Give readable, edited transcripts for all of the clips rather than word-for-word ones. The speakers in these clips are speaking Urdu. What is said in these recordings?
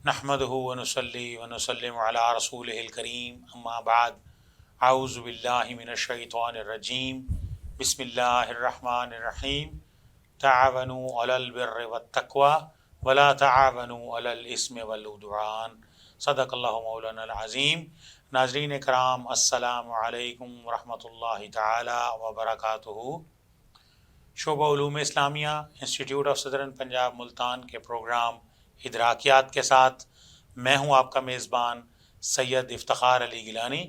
نحمدہ ونصلی ونسلم علی رسولہ الکریم اما بعد اعوذ باللہ من الشیطان الرجیم بسم اللہ الرحمن الرحیم تعاونوا علی البر والتقوی ولا تعاونوا علی الاثم والعدوان صدق اللہ مولانا العظیم۔ ناظرین کرام السلام علیکم ورحمۃ اللہ تعالی وبرکاتہ۔ شعبہ علوم اسلامیہ انسٹیٹیوٹ آف صدرن پنجاب ملتان کے پروگرام ادراکیات کے ساتھ میں ہوں آپ کا میزبان سید افتخار علی گیلانی۔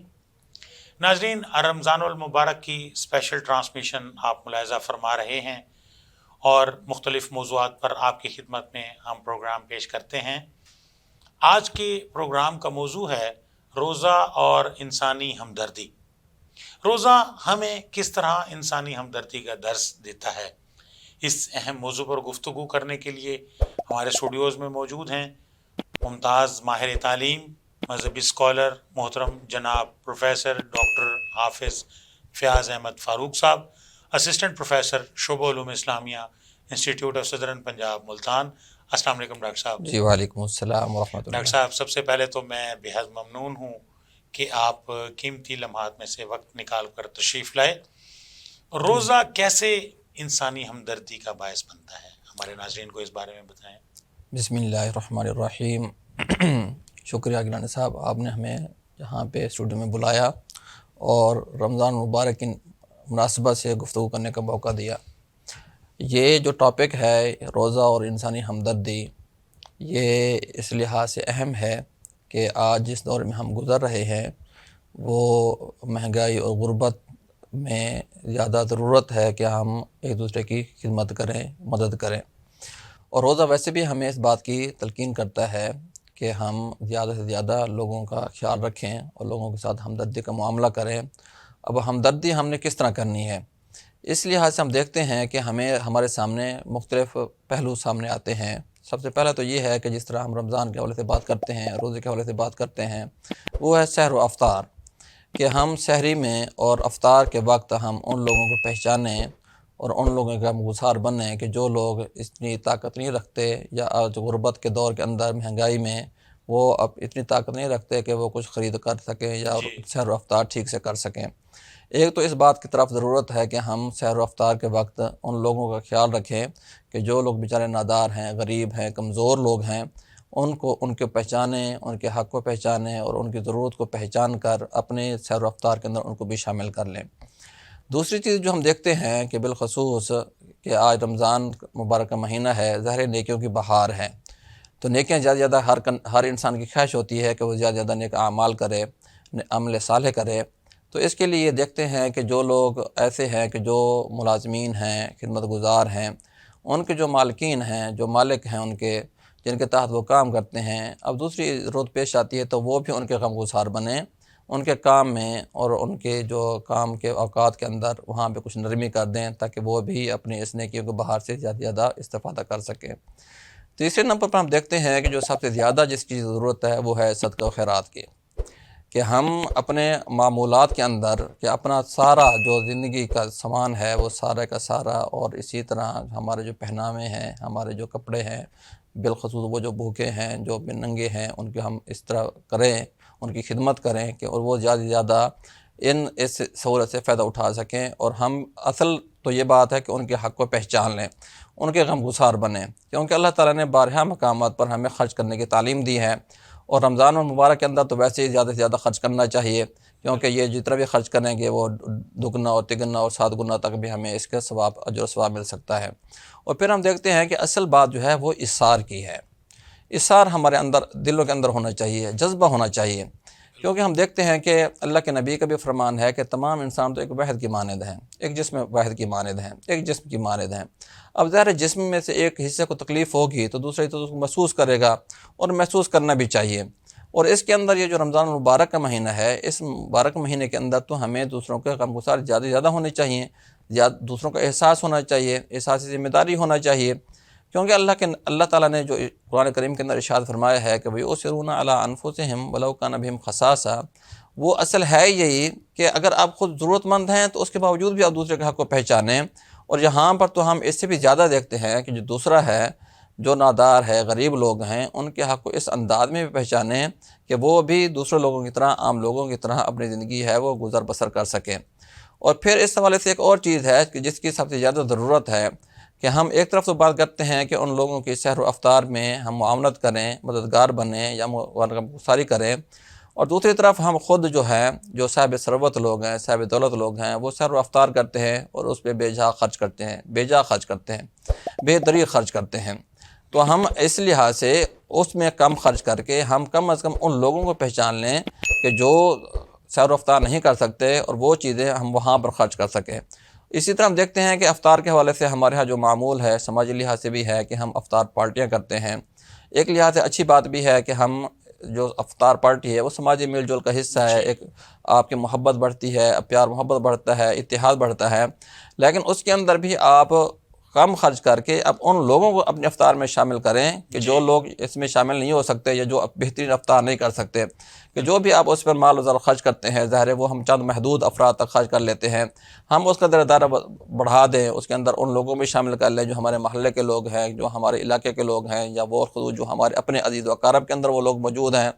ناظرین، رمضان المبارک کی اسپیشل ٹرانسمیشن آپ ملاحظہ فرما رہے ہیں اور مختلف موضوعات پر آپ کی خدمت میں ہم پروگرام پیش کرتے ہیں۔ آج کے پروگرام کا موضوع ہے روزہ اور انسانی ہمدردی۔ روزہ ہمیں کس طرح انسانی ہمدردی کا درس دیتا ہے؟ اس اہم موضوع پر گفتگو کرنے کے لیے ہمارے اسٹوڈیوز میں موجود ہیں ممتاز ماہر تعلیم، مذہبی اسکالر محترم جناب پروفیسر ڈاکٹر حافظ فیاض احمد فاروق صاحب، اسسٹنٹ پروفیسر شعبہ علوم اسلامیہ انسٹیٹیوٹ آف صدرن پنجاب ملتان۔ السلام علیکم ڈاکٹر صاحب۔ جی وعلیکم السلام ورحمۃ اللہ۔ ڈاکٹر صاحب، سب سے پہلے تو میں بےحد ممنون ہوں کہ آپ قیمتی لمحات میں سے وقت نکال کر تشریف لائے۔ روزہ کیسے انسانی ہمدردی کا باعث بنتا ہے؟ ہمارے ناظرین کو اس بارے میں بتائیں۔ بسم اللہ الرحمن الرحیم۔ شکریہ گیلانی صاحب، آپ نے ہمیں یہاں پہ اسٹوڈیو میں بلایا اور رمضان مبارک کی مناسبت سے گفتگو کرنے کا موقع دیا۔ یہ جو ٹاپک ہے روزہ اور انسانی ہمدردی، یہ اس لحاظ سے اہم ہے کہ آج جس دور میں ہم گزر رہے ہیں وہ مہنگائی اور غربت میں زیادہ ضرورت ہے کہ ہم ایک دوسرے کی خدمت کریں، مدد کریں۔ اور روزہ ویسے بھی ہمیں اس بات کی تلقین کرتا ہے کہ ہم زیادہ سے زیادہ لوگوں کا خیال رکھیں اور لوگوں کے ساتھ ہمدردی کا معاملہ کریں۔ اب ہمدردی ہم نے کس طرح کرنی ہے؟ اس لحاظ سے ہم دیکھتے ہیں کہ ہمارے سامنے مختلف پہلو سامنے آتے ہیں۔ سب سے پہلا تو یہ ہے کہ جس طرح ہم رمضان کے حوالے سے بات کرتے ہیں، روزے کے حوالے سے بات کرتے ہیں، وہ ہے سحر و افطار، کہ ہم سحری میں اور افطار کے وقت ہم ان لوگوں کو پہچانیں اور ان لوگوں کا گسار بنیں کہ جو لوگ اتنی طاقت نہیں رکھتے، یا آج غربت کے دور کے اندر مہنگائی میں وہ اب اتنی طاقت نہیں رکھتے کہ وہ کچھ خرید کر سکیں یا سحر و افطار ٹھیک سے کر سکیں۔ ایک تو اس بات کی طرف ضرورت ہے کہ ہم سحر و افطار کے وقت ان لوگوں کا خیال رکھیں کہ جو لوگ بیچارے نادار ہیں، غریب ہیں، کمزور لوگ ہیں، ان کو پہچانیں، ان کے حق کو پہچانیں اور ان کی ضرورت کو پہچان کر اپنے سحر و افطار کے اندر ان کو بھی شامل کر لیں۔ دوسری چیز جو ہم دیکھتے ہیں کہ بالخصوص کہ آج رمضان مبارک کا مہینہ ہے، ظاہر نیکیوں کی بہار ہے، تو نیکیاں زیادہ زیادہ ہر انسان کی خواہش ہوتی ہے کہ وہ زیادہ زیادہ نیک اعمال کرے، عمل صالح کرے۔ تو اس کے لیے دیکھتے ہیں کہ جو لوگ ایسے ہیں کہ جو ملازمین ہیں، خدمت گزار ہیں، ان کے جو مالکین ہیں، جو مالک ہیں ان کے، جن کے تحت وہ کام کرتے ہیں، اب دوسری ضرورت پیش آتی ہے تو وہ بھی ان کے غم گسار بنیں، ان کے کام میں اور ان کے جو کام کے اوقات کے اندر وہاں پہ کچھ نرمی کر دیں تاکہ وہ بھی اپنی اس نیکیوں کو بہار سے زیادہ زیادہ استفادہ کر سکیں۔ تیسرے نمبر پر ہم دیکھتے ہیں کہ جو سب سے زیادہ جس کی ضرورت ہے وہ ہے صدقہ و خیرات کی، کہ ہم اپنے معمولات کے اندر کہ اپنا سارا جو زندگی کا سامان ہے وہ سارا کا سارا، اور اسی طرح ہمارے جو پہناوے ہیں، ہمارے جو کپڑے ہیں، بالخصوص وہ جو بھوکے ہیں، جو ننگے ہیں، ان کے ہم اس طرح کریں، ان کی خدمت کریں کہ اور وہ زیادہ سے زیادہ اس سہولت سے فائدہ اٹھا سکیں۔ اور ہم اصل تو یہ بات ہے کہ ان کے حق کو پہچان لیں، ان کے غم گسار بنیں، کیونکہ اللہ تعالیٰ نے بارہا مقامات پر ہمیں خرچ کرنے کی تعلیم دی ہے، اور رمضان المبارک کے اندر تو ویسے ہی زیادہ سے زیادہ خرچ کرنا چاہیے، کیونکہ یہ جتنا بھی خرچ کریں گے وہ دگنا اور تگنا اور 7 گنا تک بھی ہمیں اس کے ثواب، اجر و ثواب مل سکتا ہے۔ اور پھر ہم دیکھتے ہیں کہ اصل بات جو ہے وہ اِثار کی ہے۔ اِثار ہمارے اندر، دلوں کے اندر ہونا چاہیے، جذبہ ہونا چاہیے، کیونکہ ہم دیکھتے ہیں کہ اللہ کے نبی کا بھی فرمان ہے کہ تمام انسان تو ایک واحد کی مانند ہیں، ایک جسم واحد کی مانند ہیں، ایک جسم کی مانند ہیں۔ اب ظاہر جسم میں سے ایک حصے کو تکلیف ہوگی تو دوسرا تو اس کو محسوس کرے گا، اور محسوس کرنا بھی چاہیے۔ اور اس کے اندر یہ جو رمضان المبارک کا مہینہ ہے، اس مبارک مہینے کے اندر تو ہمیں دوسروں کے غم گسار زیادہ سے زیادہ ہونے چاہیے، دوسروں کا احساس ہونا چاہیے، احساس ذمہ داری ہونا چاہیے، کیونکہ اللہ تعالیٰ نے جو قرآن کریم کے اندر ارشاد فرمایا ہے کہ وَيُؤْثِرُونَ عَلَىٰ أَنفُسِهِمْ وَلَوْ كَانَ بِهِمْ خَصَاصَةٌ، وہ اصل ہے یہی کہ اگر آپ خود ضرورت مند ہیں تو اس کے باوجود بھی آپ دوسرے کے حق کو پہچانیں۔ اور یہاں پر تو ہم اس سے بھی زیادہ دیکھتے ہیں کہ جو دوسرا ہے جو نادار ہے، غریب لوگ ہیں، ان کے حق کو اس انداز میں بھی پہچانیں کہ وہ بھی دوسرے لوگوں کی طرح، عام لوگوں کی طرح اپنی زندگی ہے وہ گزر بسر کر سکیں۔ اور پھر اس حوالے سے ایک اور چیز ہے کہ جس کی سب سے زیادہ ضرورت ہے کہ ہم ایک طرف تو بات کرتے ہیں کہ ان لوگوں کی سحر و افطار میں ہم معاونت کریں، مددگار بنیں یا گساری کریں، اور دوسری طرف ہم خود جو ہیں، جو صاحب ثروت لوگ ہیں، صاحب دولت لوگ ہیں، وہ سحر و افطار کرتے ہیں اور اس پہ بے جا خرچ کرتے ہیں، بے دریغ خرچ کرتے ہیں۔ تو ہم اس لحاظ سے اس میں کم خرچ کر کے ہم کم از کم ان لوگوں کو پہچان لیں کہ جو سحر و افطار نہیں کر سکتے، اور وہ چیزیں ہم وہاں پر خرچ کر سکیں۔ اسی طرح ہم دیکھتے ہیں کہ افطار کے حوالے سے ہمارے ہاں جو معمول ہے، سماجی لحاظ سے بھی ہے کہ ہم افطار پارٹیاں کرتے ہیں۔ ایک لحاظ سے اچھی بات بھی ہے کہ ہم جو افطار پارٹی ہے وہ سماجی میل جول کا حصہ ہے، ایک آپ کی محبت بڑھتی ہے، پیار محبت بڑھتا ہے، اتحاد بڑھتا ہے، لیکن اس کے اندر بھی آپ کم خرچ کر کے اب ان لوگوں کو اپنے افطار میں شامل کریں کہ جو لوگ اس میں شامل نہیں ہو سکتے یا جو بہترین افطار نہیں کر سکتے، کہ جو بھی آپ اس پر مال و زر خرچ کرتے ہیں، ظاہر ہے وہ ہم چند محدود افراد تک خرچ کر لیتے ہیں، ہم اس کا دائرہ بڑھا دیں، اس کے اندر ان لوگوں میں شامل کر لیں جو ہمارے محلے کے لوگ ہیں، جو ہمارے علاقے کے لوگ ہیں، یا وہ خود جو ہمارے اپنے عزیز و اقارب کے اندر وہ لوگ موجود ہیں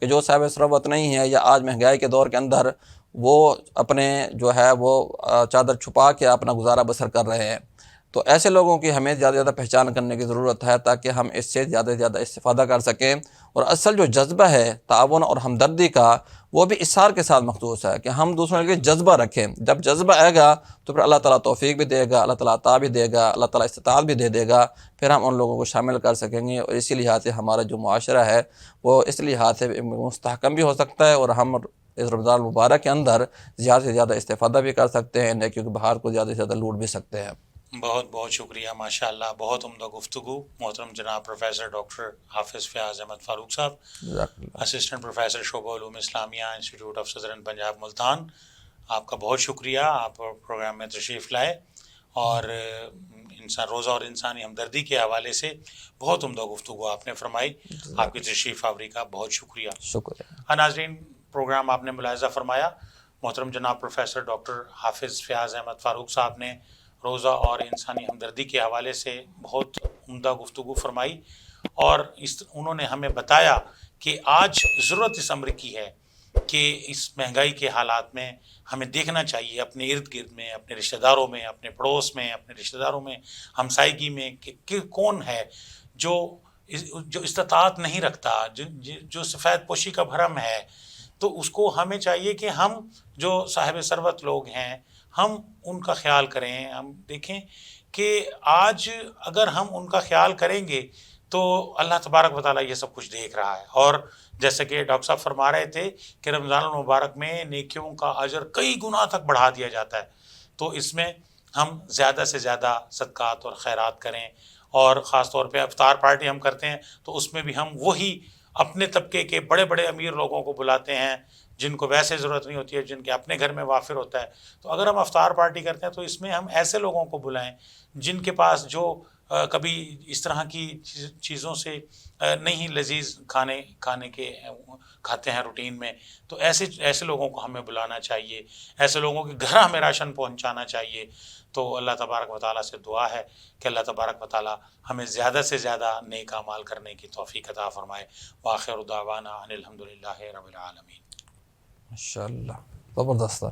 کہ جو صاحب ثروت نہیں ہے، یا آج مہنگائی کے دور کے اندر وہ اپنے جو ہے وہ چادر چھپا کے اپنا گزارا بسر کر رہے ہیں۔ تو ایسے لوگوں کی ہمیں زیادہ زیادہ پہچان کرنے کی ضرورت ہے تاکہ ہم اس سے زیادہ سے زیادہ استفادہ کر سکیں، اور اصل جو جذبہ ہے تعاون اور ہمدردی کا، وہ بھی اصرار کے ساتھ مخصوص ہے کہ ہم دوسروں کے لیے جذبہ رکھیں۔ جب جذبہ آئے گا تو پھر اللہ تعالیٰ توفیق بھی دے گا، اللہ تعالیٰ عطا بھی دے گا، اللہ تعالیٰ استطاعت بھی دے دے گا، پھر ہم ان لوگوں کو شامل کر سکیں گے، اور اسی لحاظ سے ہمارا جو معاشرہ ہے وہ اس لحاظ سے مستحکم بھی ہو سکتا ہے، اور ہم اس رمضان المبارک کے اندر زیادہ سے زیادہ استفادہ بھی کر سکتے ہیں، نیکیوں کے بہار کو زیادہ سے زیادہ لوٹ بھی سکتے ہیں۔ بہت بہت شکریہ، ماشاءاللہ، بہت عمدہ گفتگو۔ محترم جناب پروفیسر ڈاکٹر حافظ فیاض احمد فاروق صاحب، جزاک اللہ۔ اسسٹنٹ پروفیسر شعبہ علوم اسلامیہ، institute of southern Punjab Multan, آپ کا بہت شکریہ، آپ پروگرام میں تشریف لائے، اور انسان روزہ اور انسانی ہمدردی کے حوالے سے بہت عمدہ گفتگو آپ نے فرمائی۔ آپ کی تشریف آوری کا بہت شکریہ۔ شکریہ۔ ناظرین، پروگرام آپ نے ملاحظہ فرمایا، محترم جناب پروفیسر ڈاکٹر حافظ فیاض احمد فاروق صاحب نے روزہ اور انسانی ہمدردی کے حوالے سے بہت عمدہ گفتگو فرمائی، اور انہوں نے ہمیں بتایا کہ آج ضرورت اس امر کی ہے کہ اس مہنگائی کے حالات میں ہمیں دیکھنا چاہیے اپنے ارد گرد میں، اپنے رشتہ داروں میں، اپنے پڑوس میں، اپنے رشتہ داروں میں، ہمسائیگی میں، کہ کون ہے جو استطاعت نہیں رکھتا، جو سفید پوشی کا بھرم ہے، تو اس کو ہمیں چاہیے کہ ہم جو صاحب ثروت لوگ ہیں ہم ان کا خیال کریں۔ ہم دیکھیں کہ آج اگر ہم ان کا خیال کریں گے تو اللہ تبارک و تعالیٰ یہ سب کچھ دیکھ رہا ہے، اور جیسے کہ ڈاکٹر صاحب فرما رہے تھے کہ رمضان المبارک میں نیکیوں کا اجر کئی گنا تک بڑھا دیا جاتا ہے، تو اس میں ہم زیادہ سے زیادہ صدقات اور خیرات کریں، اور خاص طور پہ افطار پارٹی ہم کرتے ہیں تو اس میں بھی ہم وہی اپنے طبقے کے بڑے بڑے امیر لوگوں کو بلاتے ہیں جن کو ویسے ضرورت نہیں ہوتی ہے، جن کے اپنے گھر میں وافر ہوتا ہے۔ تو اگر ہم افطار پارٹی کرتے ہیں تو اس میں ہم ایسے لوگوں کو بلائیں جن کے پاس جو کبھی اس طرح کی چیزوں سے نہیں لذیذ کھانے کے کھاتے ہیں روٹین میں، تو ایسے لوگوں کو ہمیں بلانا چاہیے، ایسے لوگوں کے گھر ہمیں راشن پہنچانا چاہیے۔ تو اللہ تبارک و تعالیٰ سے دعا ہے کہ اللہ تبارک و تعالیٰ ہمیں زیادہ سے زیادہ نیک اعمال کرنے کی توفیق عطا فرمائے۔ وآخر دعوانا ان الحمدللہ رب العالمین۔ ماشاء اللہ، زبردست۔